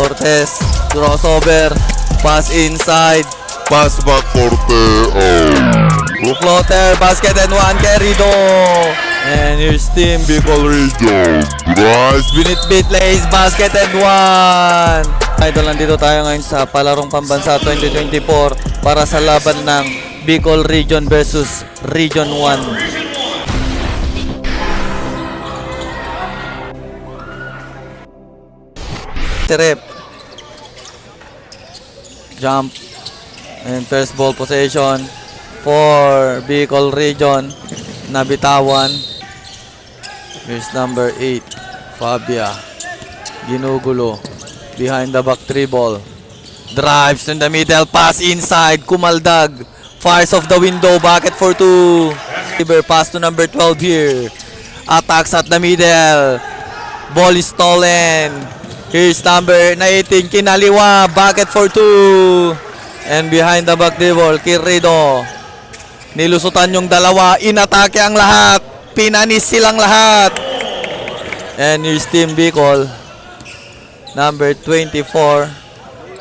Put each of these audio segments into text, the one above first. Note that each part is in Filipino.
Cortez, crossover, pass inside. Pass back Cortez. Floater, basket and one, Querido. And here's Team Bicol Region. Drive. Binitbit lays, basket and one. Idol, nandito tayo ngayon sa Palarong Pambansa 2024 para sa laban ng Bicol Region versus Region 1. Rep. Jump. And first ball possession for Bicol Region. Nabitawan. Here's number 8, Fabia. Ginugulo. Behind the back dribble. Drives in the middle. Pass inside. Kumaldag. Fires off the window. Bucket for 2. Pass to number 12 here. Attacks at the middle. Ball is stolen. Here's number 19. Kinaliwa. Bucket for 2. And behind the back dribble, Querido. Nilusutan yung dalawa. Inatake ang lahat. Pinanis silang lahat. And here's Team Bicol. Number 24.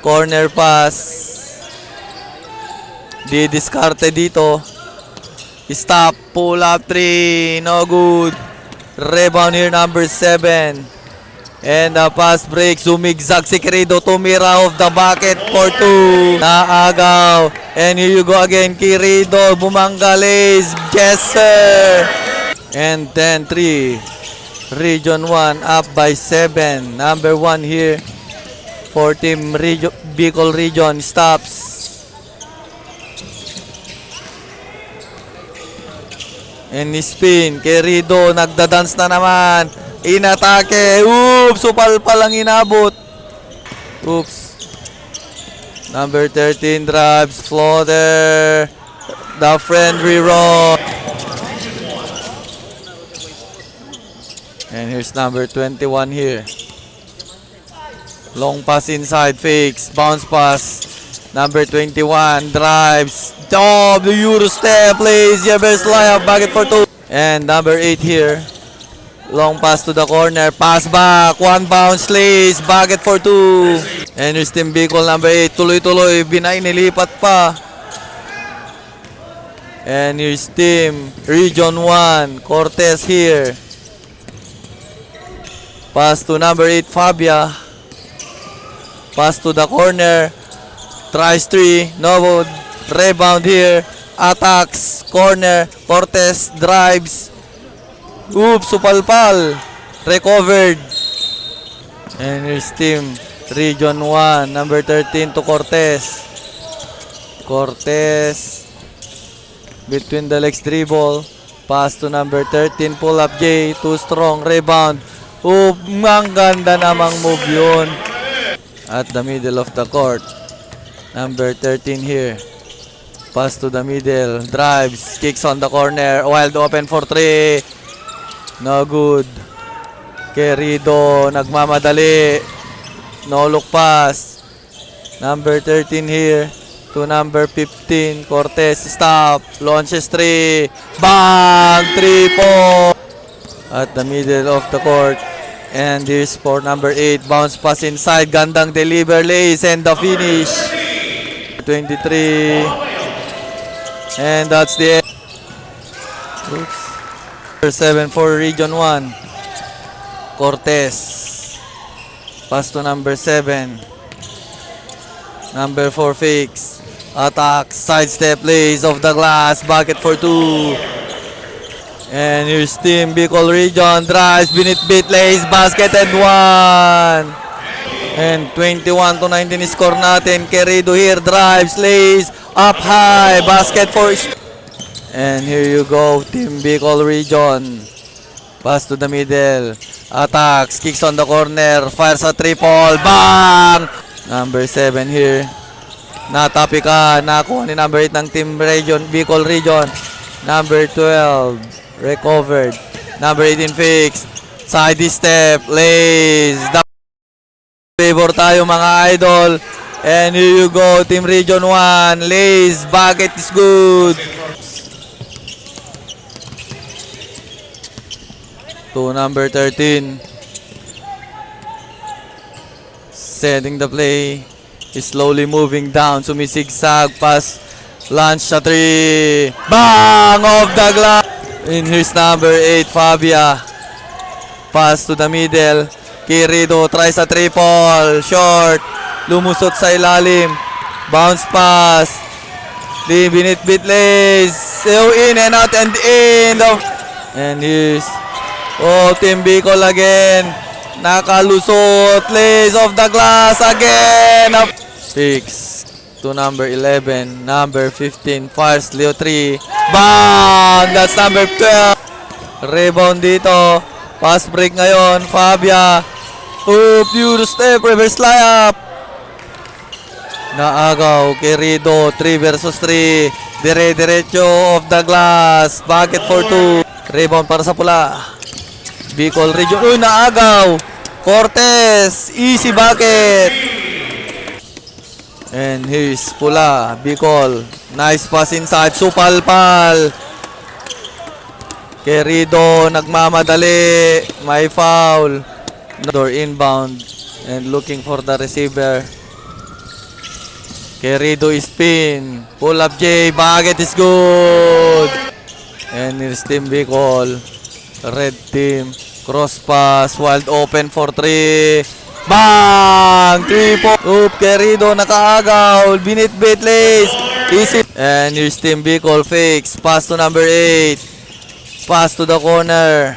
Corner pass. Didiskarte dito. Stop. Pull up 3. No good. Rebound here, number 7. And the pass break. Zumigzag si Querido. Tumira off the bucket for 2. Naagaw. And here you go again. Querido. Bumanggalis. Yes, sir. And then 3. Region 1 up by 7. Number 1 here for Team Bicol Region. Stops. And spin. Querido. Nagdadance na naman. Inatake. Oops. Supal palang inabot. Oops. Number 13 drives. Floater. The friendly roll. And here's number 21 here. Long pass inside. Fakes. Bounce pass. Number 21 drives. Oh, the Euro step. Plays. Reverse layup. Bucket for 2. And number 8 here. Long pass to the corner. Pass back. One bounce. Lays. Bucket for 2. And here's Team Bicol number 8. Tuloy-tuloy. Binay. Nilipat pa. And here's Team Region 1. Cortez here. Pass to number 8. Fabia. Pass to the corner. Tries 3. No. Rebound here. Attacks. Corner. Cortez drives. Oops, supalpal. Recovered. And here's Team Region 1. Number 13 to Cortez. Cortez. Between the legs dribble. Pass to number 13. Pull up J. Too strong. Rebound. Ang ganda namang move yun. At the middle of the court. Number 13 here. Pass to the middle. Drives. Kicks on the corner. Wild open for 3. No good. Querido nagmamadali. No look pass. Number 13 here to number 15. Cortez stop. Launches 3. Bang! 3 po. At the middle of the court. And here's for number 8. Bounce pass inside. Gandang deliver lays. And the finish. 23. And that's the end. Oops. 7 for Region 1. Cortez. Pass to number 7. Number 4 fakes. Attack. Sidestep lays off the glass. Bucket for 2. And here's Team Bicol Region. Drives. Binitbit lays. Basket and 1. And 21 to 19 score natin. Querido here. Drives. Lays. Up high. Basket for... And here you go, Team Bicol Region. Pass to the middle. Attacks. Kicks on the corner. Fires a triple. Bang! Number 7 here. Natapika. Nakuha ni number 8 ng Team Bicol Region. Number 12. Recovered. Number 18 fix. Side step. Lays. Favor tayo mga idol. And here you go, Team Region 1. Lays. Bucket is good. To number 13. Setting the play. He's slowly moving down. Sumisigsag. Pass. Launch sa 3. Bang! Off the glass. And here's number 8, Fabia. Pass to the middle. Querido tries a triple. Short. Lumusot sa ilalim. Bounce pass. Di binit-bit lays. So in and out and in. And here's Team Bicol again. Nakalusot. Lays off the glass again. Picks to number 11. Number 15. Fires Leo 3. Bang! That's number 12. Rebound dito. Pass break ngayon. Fabia. Pure step. Reverse layup. Naagaw. Querido. 3 versus 3. Dire-diretso off the glass. Bucket for 2. Rebound para sa pula. Bicol region. Uy, naagaw. Cortez. Easy bucket. And here's pula. Bicol. Nice pass inside. Supalpal. Querido. Nagmamadali. May foul. Door inbound. And looking for the receiver. Querido is spin. Pull up J. Bucket is good. And here's Team Bicol. Red team. Cross pass. Wild open for 3. Bang! 3 po. Querido nakaagaw. Binit-bit lays. Easy. And here's Team Bicol fakes. Pass to number 8. Pass to the corner.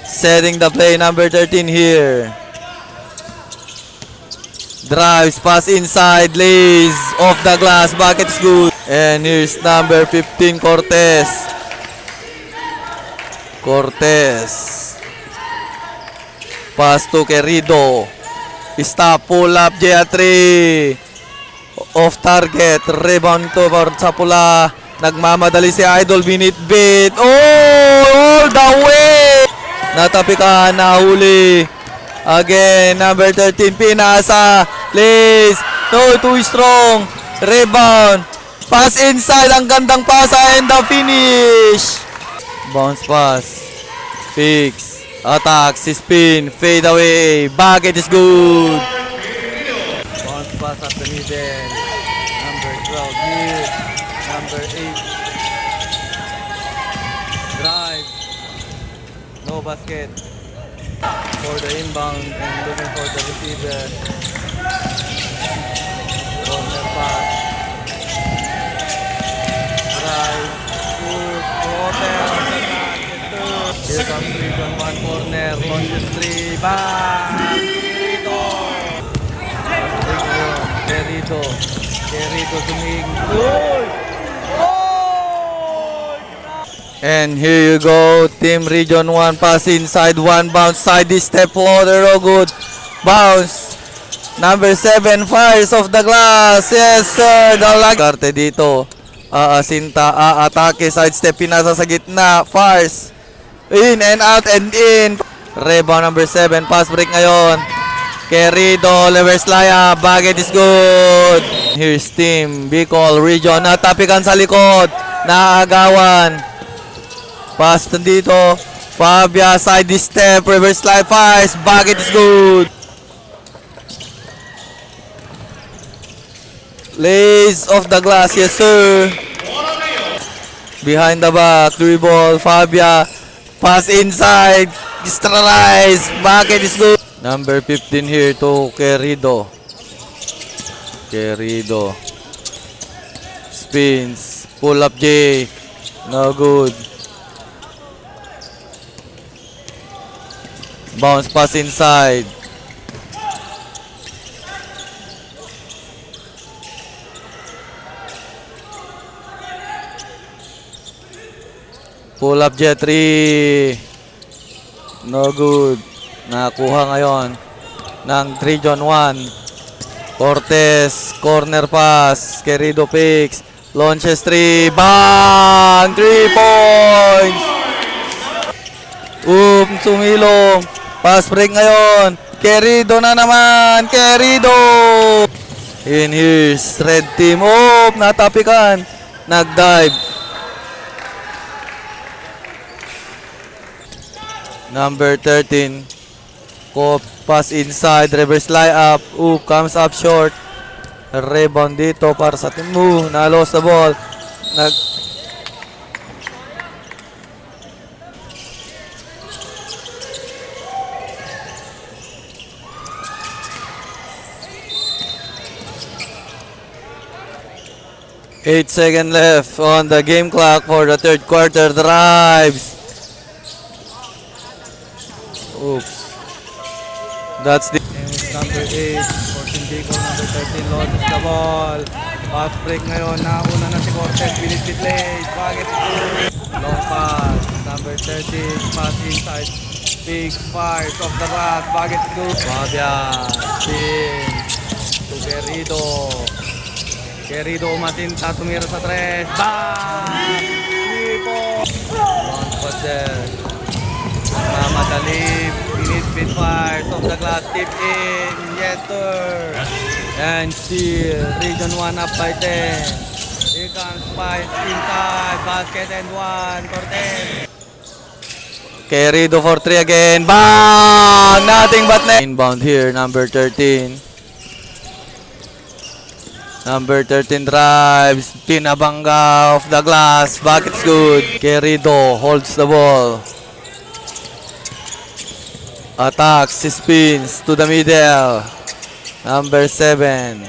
Setting the play number 13 here. Drives, pass inside, lays off the glass, bucket's good. And here's number 15, Cortez. Cortez. Pass to Querido. Stop, pull up, J3. Off target, rebound to sa pula. Nagmamadali si Idol, binit-bit. All the way! Natapikan, nahuli. Again, number 13, pinasa. Lays. No, too strong. Rebound. Pass inside. Ang gandang pasa and the finish. Bounce pass. Fix. Attack. Spin. Fade away. Bucket is good. Bounce pass at the middle. Number 12 here. Number 8. Drive. No basket. For the inbound and looking for the receiver. Corner pass. Drive. Shoot. Hotel. Here comes region 1 corner. Launches 3. Bang! Querido. Querido suming. Goal! And here you go, Team Region 1, pass inside, 1 bounce, side step, water, oh good, bounce, number 7, fires off the glass, yes sir, karte dito, aasinta, aatake, side step, pinasa sa gitna, fires, in and out and in, rebound number 7, pass break ngayon, Querido, reverse layup, bucket is good, here's Team Bicol Region, natapikan sa likod, naagawan, pass dito. Fabia, side step, reverse slide, fires. Bucket is good. Lays off the glass, yes sir. Behind the back, dribble, Fabia. Pass inside, extra rise. Bucket is good. Number 15 here to Querido. Querido. Spins. Pull up J. No good. Bounce pass inside. Pull up J3. No good. Nakuha ngayon ng Region 1. Cortez. Corner pass. Querido picks. Launches 3. Bang! 3 points! Sumilong. Pass break ngayon. Querido na naman. Querido. And here's red team. Natapikan. Nag-dive. Number 13. Pass inside, reverse layup. Comes up short. Rebound dito para sa team mo. Na-lost the ball. 8 seconds left on the game clock for the third quarter drives. Oops. That's the number 8. 14 Bicol, number 13 loses the ball. Fast break ngayon. Nauna na si Cortez. Binit play. Bakit? Long pass. Number 13. Pass inside. Big fires off the back. Bakit to? Fabian. Spin. To Querido. Querido umatinta. Tumira sa tres. Bang! Lipo! Long pass there. Madali. Speed fires off the glass. Tip in. Yes, sir. And still. Region 1 up by 10. Here comes Spice inside. Basket and 1. Cortez. Querido for 3 again. Bang! Nothing but net. Inbound here. Number 13. Number 13 drives. Pinabangga off the glass. Bucket's good. Querido holds the ball. Attacks, spins to the middle. Number 7.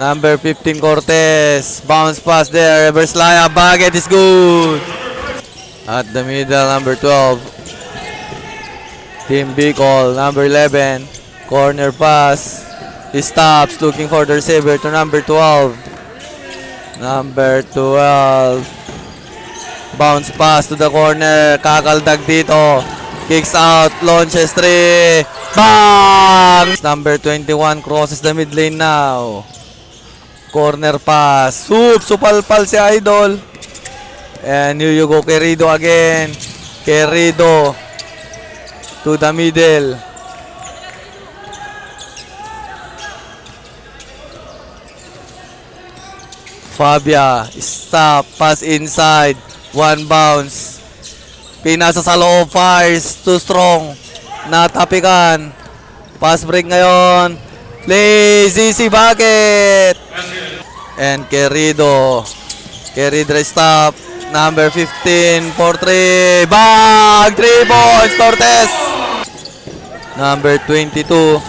Number 15 Cortez. Bounce pass there. Reverse layup. Bucket is good. At the middle, number 12. Team Bicol. Number 11. Corner pass. He stops looking for the receiver to number 12. Number 12. Bounce pass to the corner. Kakaldag dito. Kicks out, launches 3. Bang! Number 21 crosses the mid lane now. Corner pass. Supalpal si Idol. And here you go, Querido again. Querido to the middle. Fabia, stop, pass inside. One bounce. Pinasa sa loob, fires, too strong. Natapikan. Pass break ngayon. Play, ZZ Bucket. And Querido. Querido stop. Number 15 for 3. Bang! 3 points, Cortez. Number 22.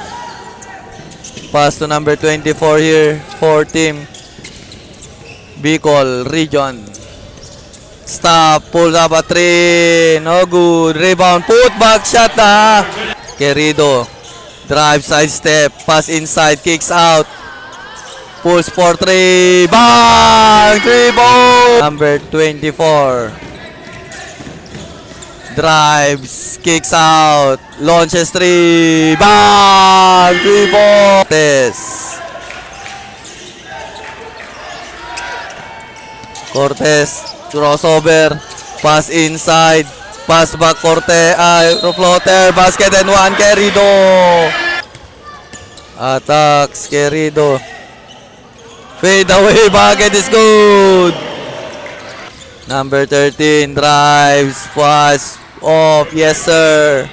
Pass to number 24 here for team Bicol Region. Stop, pulls up a 3, no good, rebound, put back shot na. Querido, drive, side step, pass inside, kicks out, pulls for 3, bang, 3 ball. Number 24, drives, kicks out, launches 3, bang, 3 ball. Cortez, crossover, pass inside, pass back Cortez, floater, basket and 1, Querido. Attacks, Querido. Fade away, bucket is good. Number 13, drives, pass, off, yes sir.